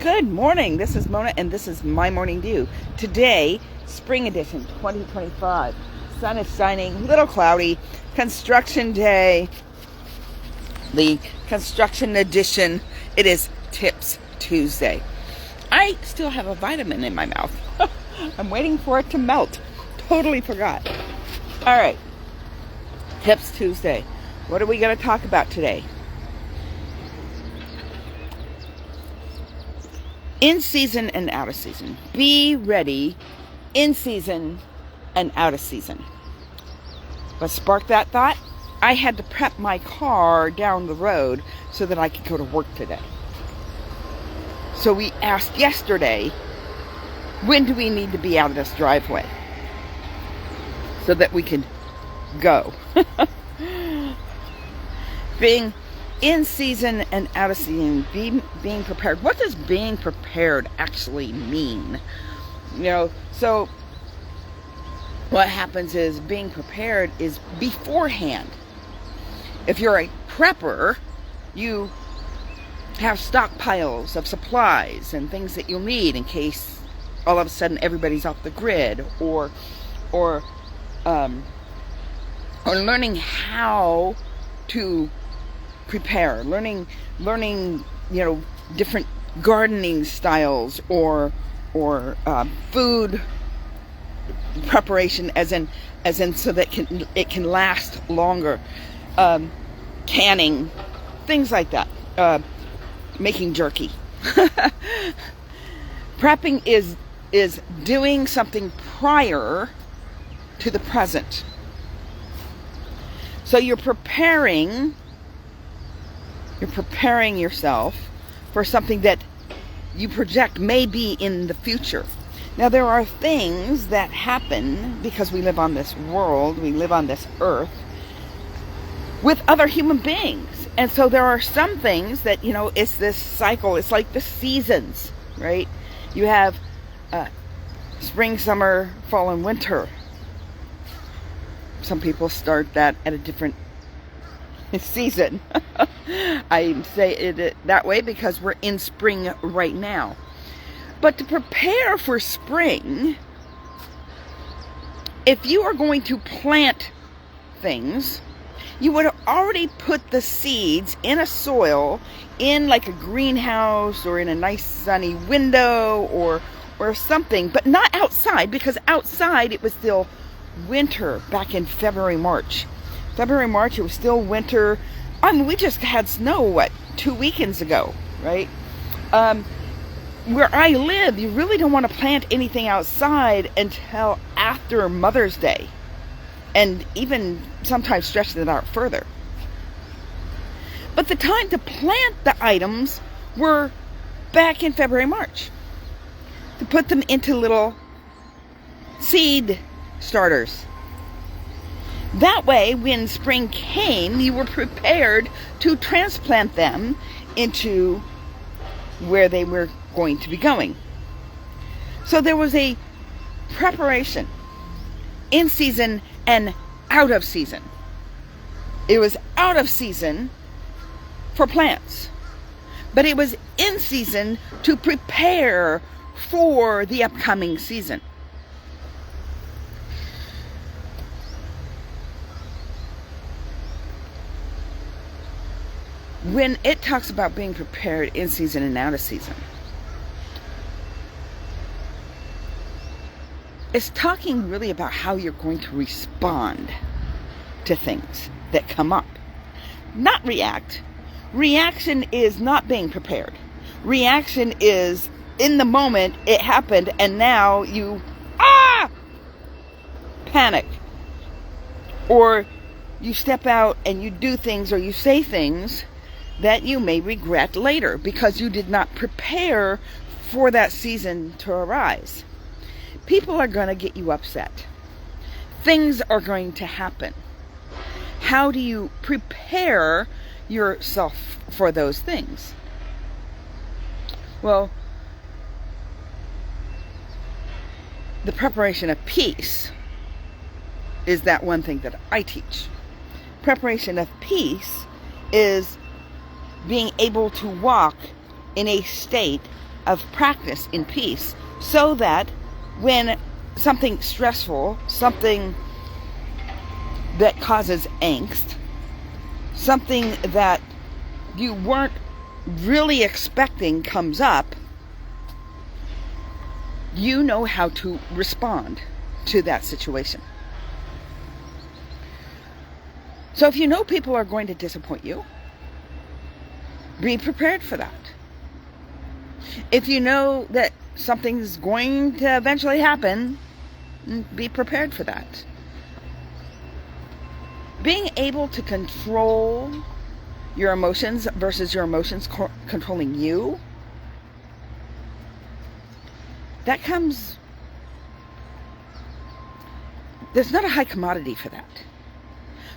Good morning. This is Mona and this is my morning view. Today, spring edition 2025. Sun is shining, a little cloudy. Construction day. The construction edition. It is Tips Tuesday. I still have a vitamin in my mouth. I'm waiting for it to melt. Totally forgot. All right. Tips Tuesday. What are we going to talk about today? In season and out of season. Be ready in season and out of season. What sparked that thought? I had to prep my car down the road so that I could go to work today. So we asked yesterday, when do we need to be out of this driveway? So that we could go. Being in season and out of season, being prepared. What does being prepared actually mean? So what happens is being prepared is beforehand. If you're a prepper, you have stockpiles of supplies and things that you'll need in case all of a sudden everybody's off the grid, or learning how to prepare, learning, different gardening styles or food preparation, as in so that it can last longer, canning, things like that, making jerky. Prepping is doing something prior to the present. So you're preparing yourself for something that you project may be in the future. Now, there are things that happen because we live on this world, we live on this earth with other human beings. And so there are some things that, it's this cycle. It's like the seasons, right? You have spring, summer, fall, and winter. Some people start that at a different season. I say it that way because we're in spring right now. But to prepare for spring, if you are going to plant things, you would have already put the seeds in a soil, in like a greenhouse or in a nice sunny window or something, but not outside, because outside it was still winter back in February, March. It was still winter. We just had snow, 2 weekends ago, right? Where I live, you really don't want to plant anything outside until after Mother's Day. And even sometimes stretch that out further. But the time to plant the items were back in February, March. To put them into little seed starters. That way, when spring came, you were prepared to transplant them into where they were going to be going. So there was a preparation in season and out of season. It was out of season for plants, but it was in season to prepare for the upcoming season. When it talks about being prepared in season and out of season, it's talking really about how you're going to respond to things that come up. Not react. Reaction is not being prepared. Reaction is in the moment it happened and now you panic. Or you step out and you do things or you say things that you may regret later because you did not prepare for that season to arise. People are going to get you upset. Things are going to happen. How do you prepare yourself for those things? Well, the preparation of peace is that one thing that I teach. Preparation of peace is being able to walk in a state of practice in peace, so that when something stressful, something that causes angst, something that you weren't really expecting comes up, you know how to respond to that situation. So if you know people are going to disappoint you, be prepared for that. If you know that something's going to eventually happen, be prepared for that. Being able to control your emotions versus your emotions controlling you, that comes, there's not a high commodity for that.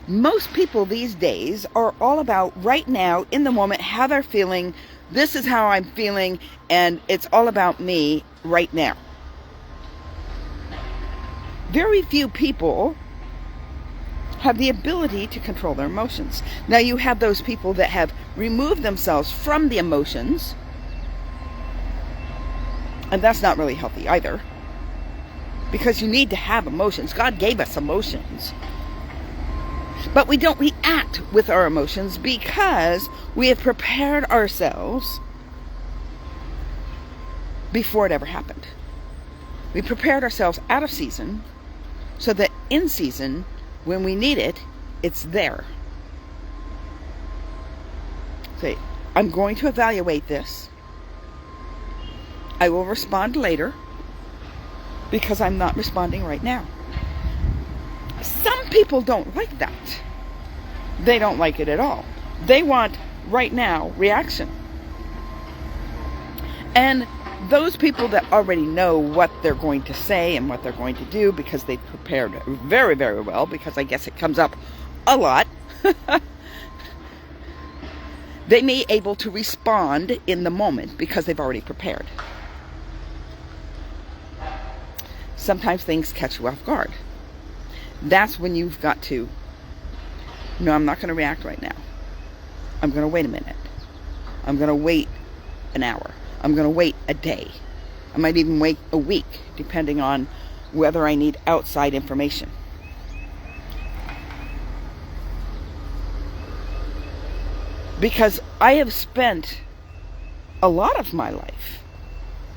Most people these days are all about right now, in the moment, how they're feeling. This is how I'm feeling, and it's all about me right now. Very few people have the ability to control their emotions. Now you have those people that have removed themselves from the emotions, and that's not really healthy either, because you need to have emotions. God gave us emotions. But we don't react with our emotions because we have prepared ourselves before it ever happened. We prepared ourselves out of season so that in season, when we need it, it's there. Say, I'm going to evaluate this. I will respond later because I'm not responding right now. Some people don't like that. They don't like it at all. They want right now reaction. And those people that already know what they're going to say and what they're going to do because they've prepared very, very well, because I guess it comes up a lot, they may be able to respond in the moment because they've already prepared. Sometimes things catch you off guard. That's when you've got to, no, I'm not going to react right now. I'm going to wait a minute. I'm going to wait an hour. I'm going to wait a day. I might even wait a week, depending on whether I need outside information. Because I have spent a lot of my life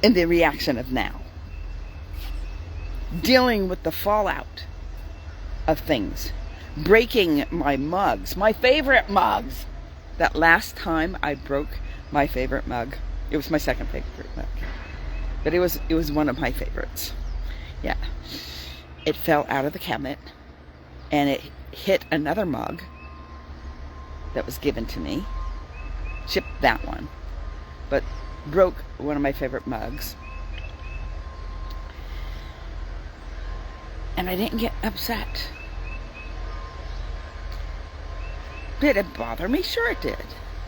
in the reaction of now, dealing with the fallout of things, breaking my mugs, my favorite mugs. That last time I broke my favorite mug, it was my second favorite mug, but it was one of my favorites. Yeah, it fell out of the cabinet and it hit another mug that was given to me. Chipped that one, but broke one of my favorite mugs. And I didn't get upset. Did it bother me? Sure it did.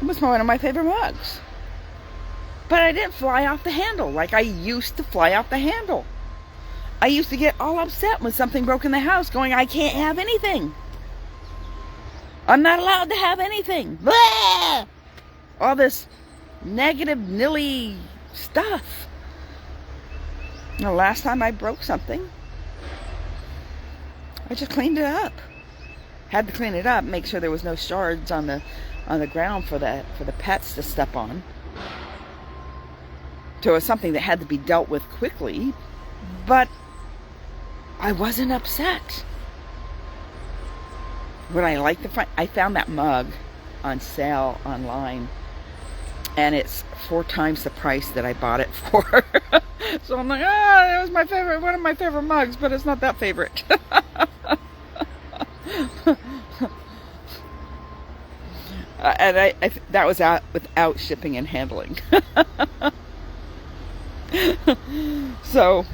It was one of my favorite mugs. But I didn't fly off the handle like I used to fly off the handle. I used to get all upset when something broke in the house, going, I can't have anything. I'm not allowed to have anything. Blah! All this negative, nilly stuff. The last time I broke something, I just cleaned it up. Had to clean it up, make sure there was no shards on the ground for the pets to step on. So it was something that had to be dealt with quickly, but I wasn't upset. When I found that mug on sale online, and it's 4 times the price that I bought it for. So I'm like, that was my favorite, one of my favorite mugs, but it's not that favorite. And that was out without shipping and handling. So,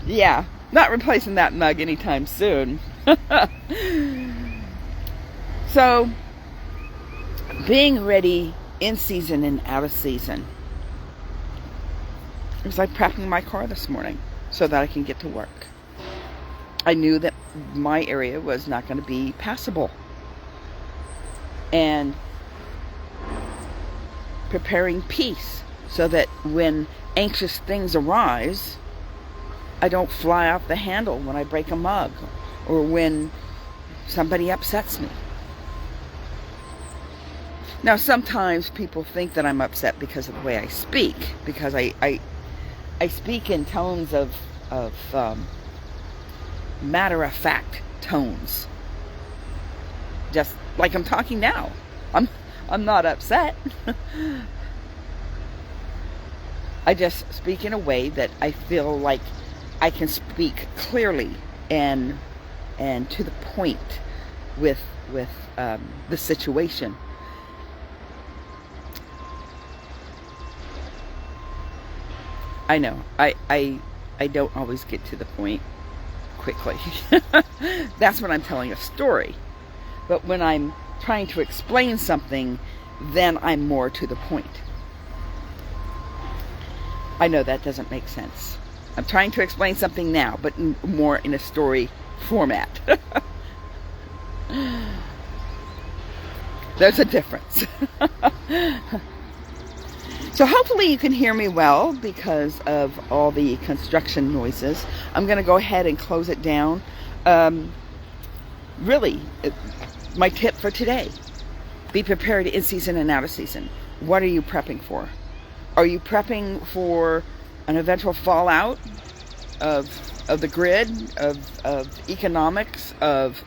yeah, not replacing that mug anytime soon. So, being ready in season and out of season. It was like prepping my car this morning so that I can get to work. I knew that my area was not going to be passable. And preparing peace so that when anxious things arise, I don't fly off the handle when I break a mug or when somebody upsets me. Now, sometimes people think that I'm upset because of the way I speak, because I speak in tones of matter-of-fact tones, just like I'm talking now. I'm not upset. I just speak in a way that I feel like I can speak clearly and to the point with the situation. I know I don't always get to the point quickly. That's when I'm telling a story. But when I'm trying to explain something, then I'm more to the point. I know that doesn't make sense. I'm trying to explain something now, but more in a story format. There's a difference. So hopefully you can hear me well because of all the construction noises. I'm going to go ahead and close it down. Really, my tip for today: be prepared in season and out of season. What are you prepping for? Are you prepping for an eventual fallout of the grid, of economics, of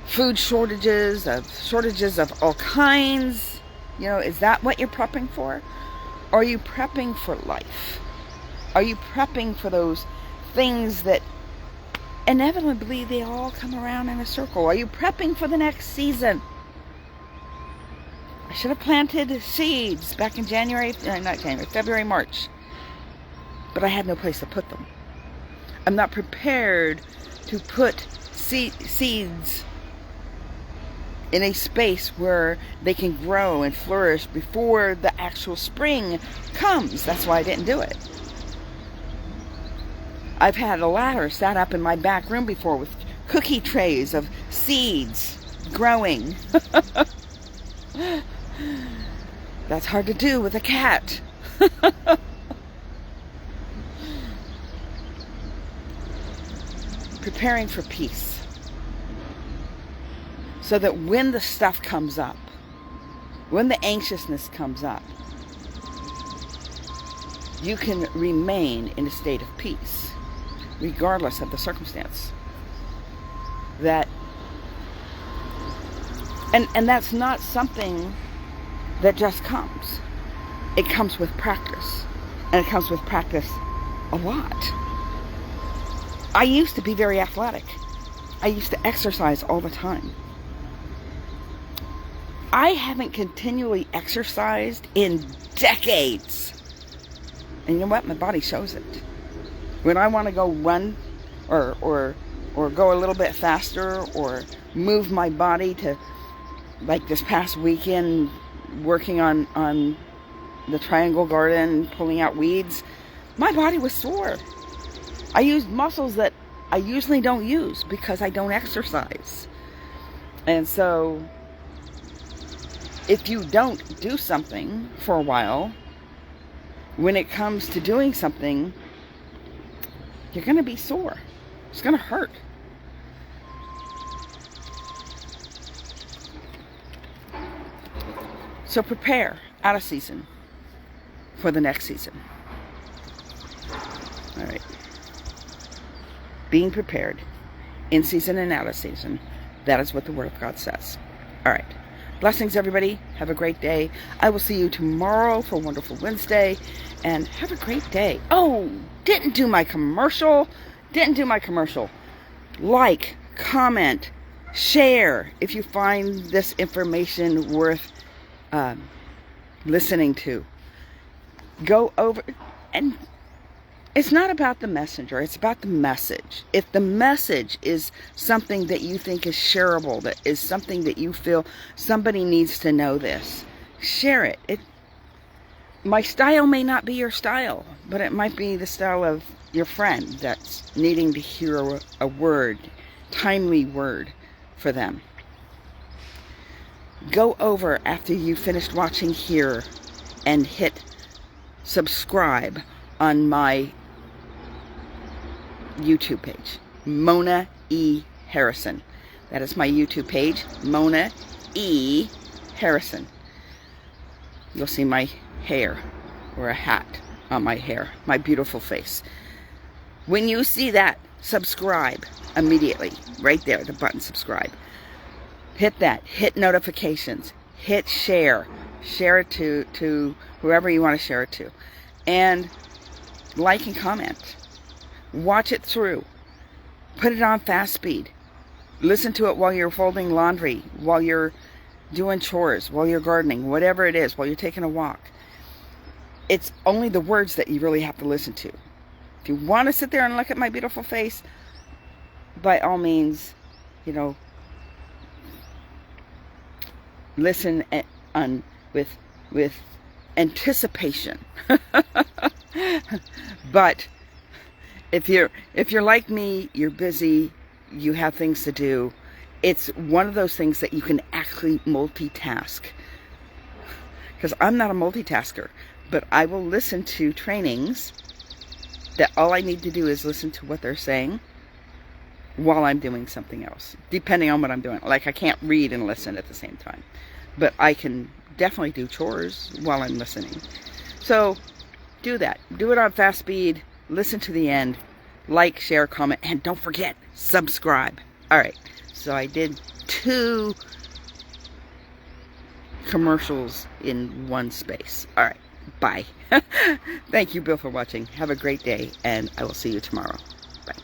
food shortages, of shortages of all kinds? You know, is that what you're prepping for? Or are you prepping for life? Are you prepping for those things that inevitably they all come around in a circle? Are you prepping for the next season? I should have planted seeds back in February, March. But I had no place to put them. I'm not prepared to put seeds in a space where they can grow and flourish before the actual spring comes. That's why I didn't do it. I've had a ladder sat up in my back room before with cookie trays of seeds growing. That's hard to do with a cat. Preparing for peace, so that when the stuff comes up, when the anxiousness comes up, you can remain in a state of peace, regardless of the circumstance. And that's not something that just comes. It comes with practice. And it comes with practice a lot. I used to be very athletic. I used to exercise all the time. I haven't continually exercised in decades. And you know what? My body shows it. When I want to go run or go a little bit faster or move my body to, like this past weekend, working on the triangle garden, pulling out weeds, my body was sore. I used muscles that I usually don't use because I don't exercise. And so if you don't do something for a while, when it comes to doing something, you're going to be sore. It's going to hurt. So prepare out of season for the next season. All right. Being prepared in season and out of season. That is what the Word of God says. All right. Blessings, everybody. Have a great day. I will see you tomorrow for Wonderful Wednesday. And have a great day. Oh, didn't do my commercial. Like, comment, share if you find this information worth listening to. Go over, and it's not about the messenger, it's about the message. If the message is something that you think is shareable, that is something that you feel somebody needs to know this, share it. My style may not be your style, but it might be the style of your friend that's needing to hear a word, timely word for them. go over after you finished watching here and hit subscribe on my YouTube page, Mona E. Harrison. That is my YouTube page, Mona E. Harrison. You'll see my hair, or a hat on my hair, my beautiful face. When you see that, subscribe immediately. Right there, the button subscribe. Hit that. Hit notifications. Hit share. Share it to whoever you want to share it to. And like and comment. Watch it through. Put it on fast speed. Listen to it while you're folding laundry, while you're doing chores, while you're gardening, whatever it is, while you're taking a walk. It's only the words that you really have to listen to. If you want to sit there and look at my beautiful face, by all means, you know, listen with anticipation. But if you're like me, you're busy, you have things to do, it's one of those things that you can actually multitask. Because I'm not a multitasker, but I will listen to trainings that all I need to do is listen to what they're saying while I'm doing something else, depending on what I'm doing. Like, I can't read and listen at the same time, but I can definitely do chores while I'm listening. So do that. Do it on fast speed. Listen to the end. Like, share, comment, and don't forget, subscribe. All right. So I did 2 commercials in one space. All right. Bye. Thank you, Bill, for watching. Have a great day, and I will see you tomorrow. Bye.